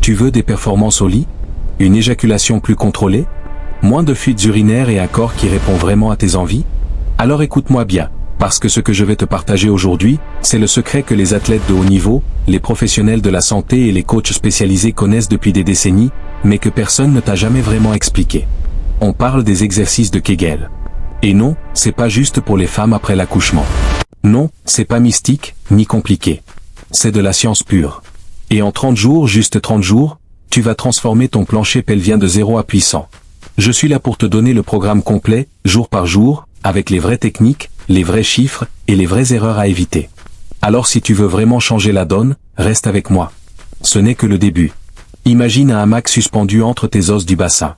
Tu veux des performances au lit? Une éjaculation plus contrôlée? Moins de fuites urinaires et un corps qui répond vraiment à tes envies? Alors écoute-moi bien, parce que ce que je vais te partager aujourd'hui, c'est le secret que les athlètes de haut niveau, les professionnels de la santé et les coachs spécialisés connaissent depuis des décennies, mais que personne ne t'a jamais vraiment expliqué. On parle des exercices de Kegel. Et non, c'est pas juste pour les femmes après l'accouchement. Non, c'est pas mystique, ni compliqué. C'est de la science pure. Et en 30 jours, juste 30 jours, tu vas transformer ton plancher pelvien de 0 à puissant. Je suis là pour te donner le programme complet, jour par jour, avec les vraies techniques, les vrais chiffres, et les vraies erreurs à éviter. Alors si tu veux vraiment changer la donne, reste avec moi. Ce n'est que le début. Imagine un hamac suspendu entre tes os du bassin.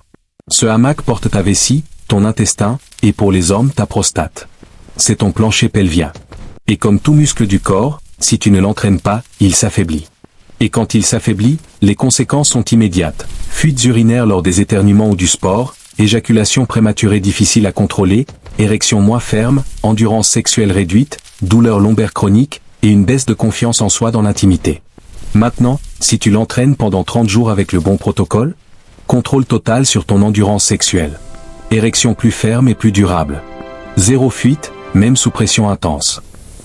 Ce hamac porte ta vessie, ton intestin, et pour les hommes ta prostate. C'est ton plancher pelvien. Et comme tout muscle du corps, si tu ne l'entraînes pas, il s'affaiblit. Et quand il s'affaiblit, les conséquences sont immédiates. Fuites urinaires lors des éternuements ou du sport, éjaculation prématurée difficile à contrôler, érection moins ferme, endurance sexuelle réduite, douleurs lombaires chroniques, et une baisse de confiance en soi dans l'intimité. Maintenant, si tu l'entraînes pendant 30 jours avec le bon protocole, contrôle total sur ton endurance sexuelle. Érection plus ferme et plus durable. Zéro fuite, même sous pression intense.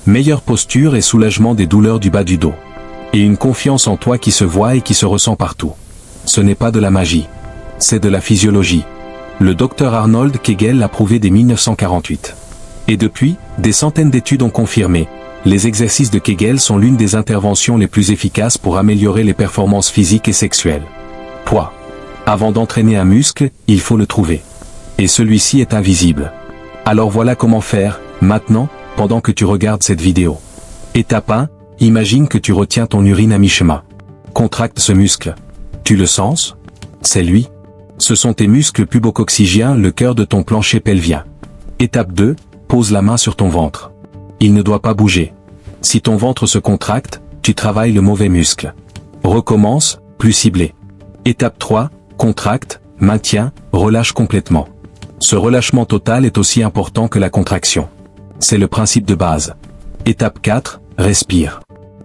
Meilleure posture et soulagement des douleurs du bas du dos. Et une confiance en toi qui se voit et qui se ressent partout. Ce n'est pas de la magie. C'est de la physiologie. Le docteur Arnold Kegel l'a prouvé dès 1948. Et depuis, des centaines d'études ont confirmé. Les exercices de Kegel sont l'une des interventions les plus efficaces pour améliorer les performances physiques et sexuelles. Poids. Avant d'entraîner un muscle, il faut le trouver. Et celui-ci est invisible. Alors voilà comment faire, maintenant, pendant que tu regardes cette vidéo. Étape 1, imagine que tu retiens ton urine à mi-chemin. Contracte ce muscle. Tu le sens? C'est lui. Ce sont tes muscles pubocoxygiens, le cœur de ton plancher pelvien. Étape 2, pose la main sur ton ventre. Il ne doit pas bouger. Si ton ventre se contracte, tu travailles le mauvais muscle. Recommence, plus ciblé. Étape 3, contracte, maintiens, relâche complètement. Ce relâchement total est aussi important que la contraction. C'est le principe de base. Étape 4, respire.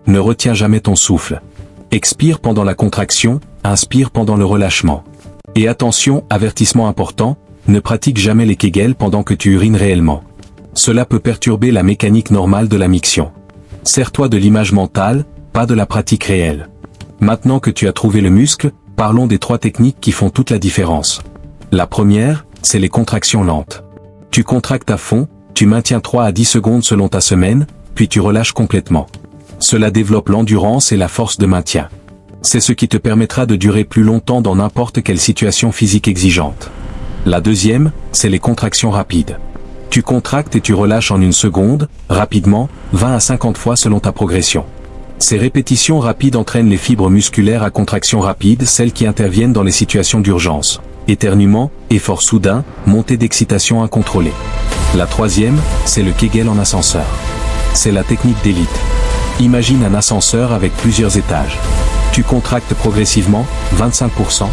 Ne retiens jamais ton souffle. Expire pendant la contraction, inspire pendant le relâchement. Et attention, avertissement important, ne pratique jamais les Kegel pendant que tu urines réellement. Cela peut perturber la mécanique normale de la miction. Sers-toi de l'image mentale, pas de la pratique réelle. Maintenant que tu as trouvé le muscle, parlons des 3 techniques qui font toute la différence. La première, c'est les contractions lentes. Tu contractes à fond, tu maintiens 3 à 10 secondes selon ta semaine, puis tu relâches complètement. Cela développe l'endurance et la force de maintien. C'est ce qui te permettra de durer plus longtemps dans n'importe quelle situation physique exigeante. La deuxième, c'est les contractions rapides. Tu contractes et tu relâches en 1 seconde, rapidement, 20 à 50 fois selon ta progression. Ces répétitions rapides entraînent les fibres musculaires à contraction rapide, celles qui interviennent dans les situations d'urgence. Éternuement, effort soudain, montée d'excitation incontrôlée. La troisième, c'est le Kegel en ascenseur. C'est la technique d'élite. Imagine un ascenseur avec plusieurs étages. Tu contractes progressivement, 25%,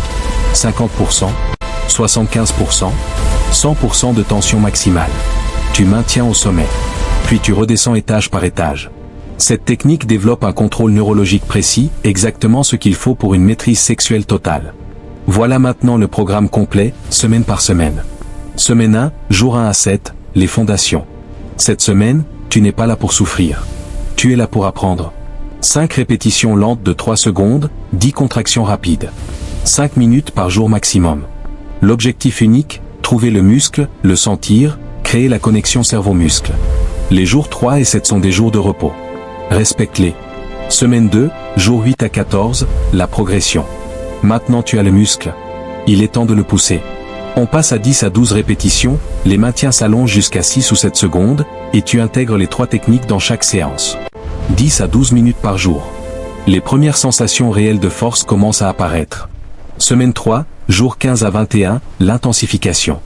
50%, 75%, 100% de tension maximale. Tu maintiens au sommet. Puis tu redescends étage par étage. Cette technique développe un contrôle neurologique précis, exactement ce qu'il faut pour une maîtrise sexuelle totale. Voilà maintenant le programme complet, semaine par semaine. Semaine 1, jour 1 à 7, les fondations. Cette semaine, tu n'es pas là pour souffrir. Tu es là pour apprendre. 5 répétitions lentes de 3 secondes, 10 contractions rapides. 5 minutes par jour maximum. L'objectif unique, trouver le muscle, le sentir, créer la connexion cerveau-muscle. Les jours 3 et 7 sont des jours de repos. Respecte-les. Semaine 2, jour 8 à 14, la progression. Maintenant tu as le muscle. Il est temps de le pousser. On passe à 10 à 12 répétitions, les maintiens s'allongent jusqu'à 6 ou 7 secondes, et tu intègres les 3 techniques dans chaque séance. 10 à 12 minutes par jour. Les premières sensations réelles de force commencent à apparaître. Semaine 3, jour 15 à 21, l'intensification.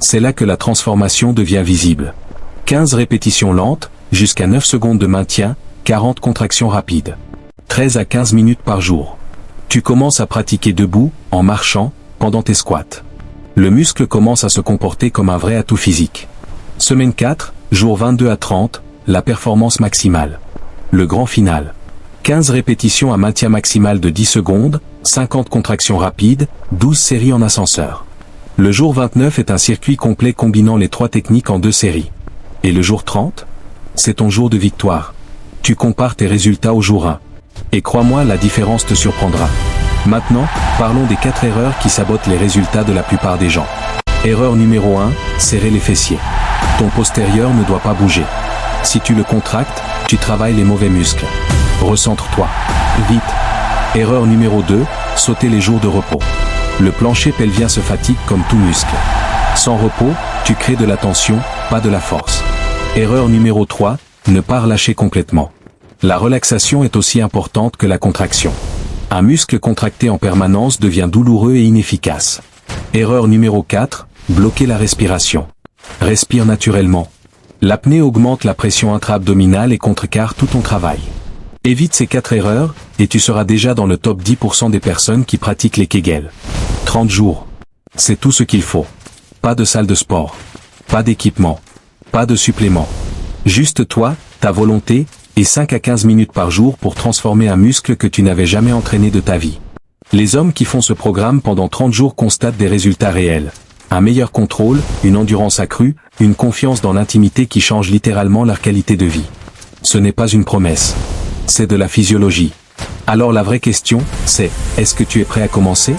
C'est là que la transformation devient visible. 15 répétitions lentes, jusqu'à 9 secondes de maintien, 40 contractions rapides. 13 à 15 minutes par jour. Tu commences à pratiquer debout, en marchant, pendant tes squats. Le muscle commence à se comporter comme un vrai atout physique. Semaine 4, jour 22 à 30, la performance maximale. Le grand final. 15 répétitions à maintien maximal de 10 secondes, 50 contractions rapides, 12 séries en ascenseur. Le jour 29 est un circuit complet combinant les 3 techniques en 2 séries. Et le jour 30? C'est ton jour de victoire. Tu compares tes résultats au jour 1. Et crois-moi, la différence te surprendra. Maintenant, parlons des 4 erreurs qui sabotent les résultats de la plupart des gens. Erreur numéro 1, serrer les fessiers. Ton postérieur ne doit pas bouger. Si tu le contractes, tu travailles les mauvais muscles. Recentre-toi. Vite. Erreur numéro 2, sauter les jours de repos. Le plancher pelvien se fatigue comme tout muscle. Sans repos, tu crées de la tension, pas de la force. Erreur numéro 3, ne pas relâcher complètement. La relaxation est aussi importante que la contraction. Un muscle contracté en permanence devient douloureux et inefficace. Erreur numéro 4, bloquer la respiration. Respire naturellement. L'apnée augmente la pression intra-abdominale et contrecarre tout ton travail. Évite ces 4 erreurs, et tu seras déjà dans le top 10% des personnes qui pratiquent les Kegel. 30 jours. C'est tout ce qu'il faut. Pas de salle de sport. Pas d'équipement. Pas de supplément. Juste toi, ta volonté, et 5 à 15 minutes par jour pour transformer un muscle que tu n'avais jamais entraîné de ta vie. Les hommes qui font ce programme pendant 30 jours constatent des résultats réels. Un meilleur contrôle, une endurance accrue, une confiance dans l'intimité qui change littéralement leur qualité de vie. Ce n'est pas une promesse. C'est de la physiologie. Alors la vraie question, c'est, est-ce que tu es prêt à commencer?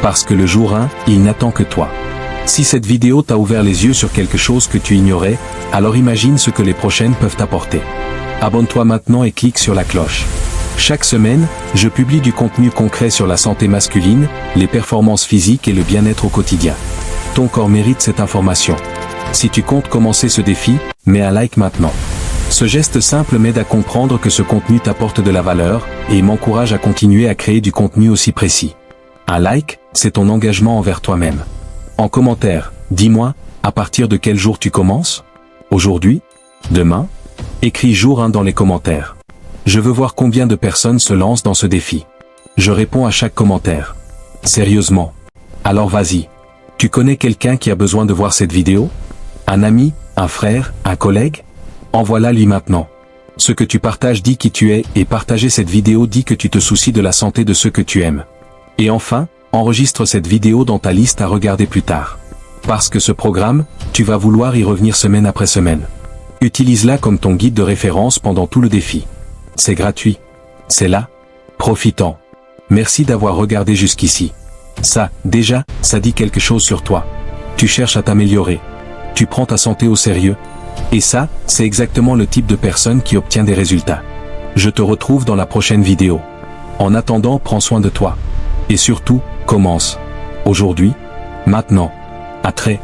Parce que le jour 1, il n'attend que toi. Si cette vidéo t'a ouvert les yeux sur quelque chose que tu ignorais, alors imagine ce que les prochaines peuvent t'apporter. Abonne-toi maintenant et clique sur la cloche. Chaque semaine, je publie du contenu concret sur la santé masculine, les performances physiques et le bien-être au quotidien. Ton corps mérite cette information. Si tu comptes commencer ce défi, mets un like maintenant. Ce geste simple m'aide à comprendre que ce contenu t'apporte de la valeur et m'encourage à continuer à créer du contenu aussi précis. Un like, c'est ton engagement envers toi-même. En commentaire, dis-moi, à partir de quel jour tu commences? Aujourd'hui? Demain? Écris jour 1 dans les commentaires. Je veux voir combien de personnes se lancent dans ce défi. Je réponds à chaque commentaire. Sérieusement. Alors vas-y. Tu connais quelqu'un qui a besoin de voir cette vidéo? Un ami, un frère, un collègue? Envoie-la lui maintenant. Ce que tu partages dit qui tu es, et partager cette vidéo dit que tu te soucies de la santé de ceux que tu aimes. Et enfin, enregistre cette vidéo dans ta liste à regarder plus tard. Parce que ce programme, tu vas vouloir y revenir semaine après semaine. Utilise-la comme ton guide de référence pendant tout le défi. C'est gratuit. C'est là. Profitant. Merci d'avoir regardé jusqu'ici. Ça, déjà, ça dit quelque chose sur toi. Tu cherches à t'améliorer. Tu prends ta santé au sérieux. Et ça, c'est exactement le type de personne qui obtient des résultats. Je te retrouve dans la prochaine vidéo. En attendant, prends soin de toi. Et surtout, commence. Aujourd'hui. Maintenant. À très